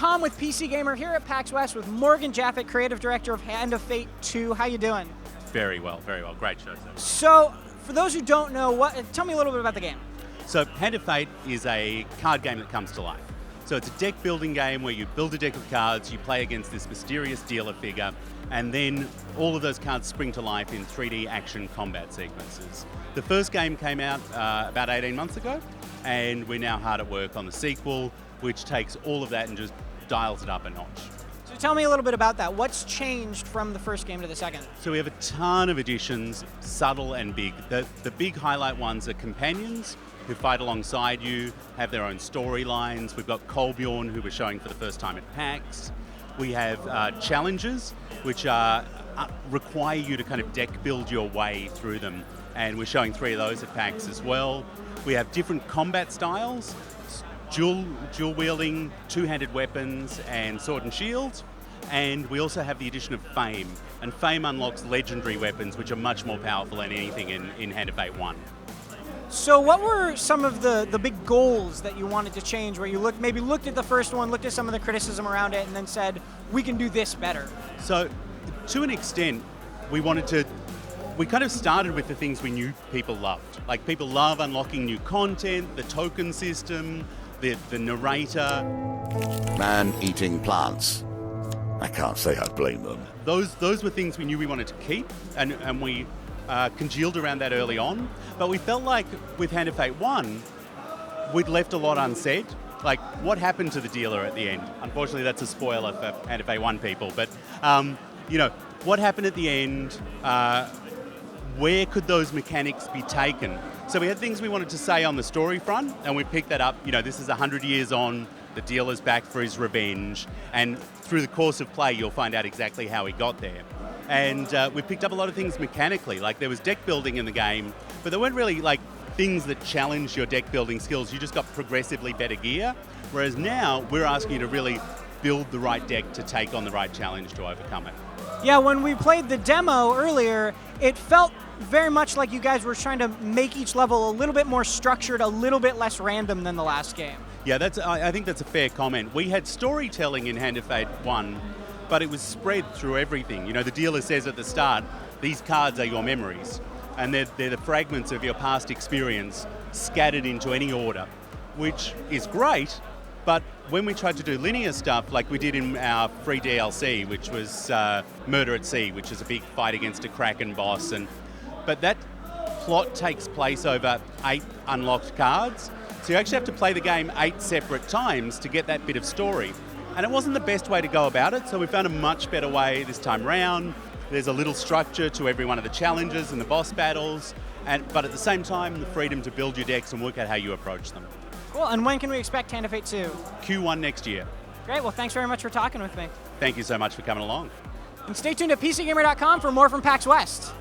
Tom with PC Gamer here at PAX West with Morgan Jaffet, Creative Director of Hand of Fate 2. How you doing? Very well, very well. Great show. So, for those who don't know, tell me a little bit about the game. So, Hand of Fate is a card game that comes to life. So it's a deck building game where you build a deck of cards, you play against this mysterious dealer figure, and then all of those cards spring to life in 3D action combat sequences. The first game came out about 18 months ago, and we're now hard at work on the sequel, which takes all of that and just dials it up a notch. So tell me a little bit about that. What's changed from the first game to the second? So we have a ton of additions, subtle and big. The big highlight ones are companions who fight alongside you, have their own storylines. We've got Kolbjorn, who we're showing for the first time at PAX. We have challenges, which require you to kind of deck build your way through them. And we're showing 3 of those at PAX as well. We have different combat styles, dual wielding, two-handed weapons, and sword and shield. And we also have the addition of Fame. And Fame unlocks legendary weapons, which are much more powerful than anything in Hand of Fate 1. So what were some of the big goals that you wanted to change, where you maybe looked at the first one, looked at some of the criticism around it, and then said, we can do this better? So, to an extent, we kind of started with the things we knew people loved. Like, people love unlocking new content, the token system, the narrator. Man-eating plants. I can't say I blame them. Those were things we knew we wanted to keep, and we congealed around that early on. But we felt like with Hand of Fate 1, we'd left a lot unsaid. Like, what happened to the dealer at the end? Unfortunately, that's a spoiler for Hand of Fate 1 people. But, what happened at the end? Where could those mechanics be taken? So we had things we wanted to say on the story front, and we picked that up. This is 100 years on, the dealer's back for his revenge, and through the course of play, you'll find out exactly how he got there. And we picked up a lot of things mechanically, like there was deck building in the game, but there weren't really like things that challenged your deck building skills. You just got progressively better gear, whereas now we're asking you to really build the right deck to take on the right challenge to overcome it. Yeah, when we played the demo earlier, it felt very much like you guys were trying to make each level a little bit more structured, a little bit less random than the last game. Yeah, I think that's a fair comment. We had storytelling in Hand of Fate 1, but it was spread through everything. The dealer says at the start, these cards are your memories, and they're the fragments of your past experience scattered into any order, which is great, but when we tried to do linear stuff, like we did in our free DLC, which was Murder at Sea, which is a big fight against a Kraken boss, but that plot takes place over 8 unlocked cards, so you actually have to play the game 8 separate times to get that bit of story. And it wasn't the best way to go about it, so we found a much better way this time round. There's a little structure to every one of the challenges and the boss battles, but at the same time, the freedom to build your decks and work out how you approach them. Cool, and when can we expect Hand of Fate 2? Q1 next year. Great, well thanks very much for talking with me. Thank you so much for coming along. And stay tuned at PCGamer.com for more from PAX West.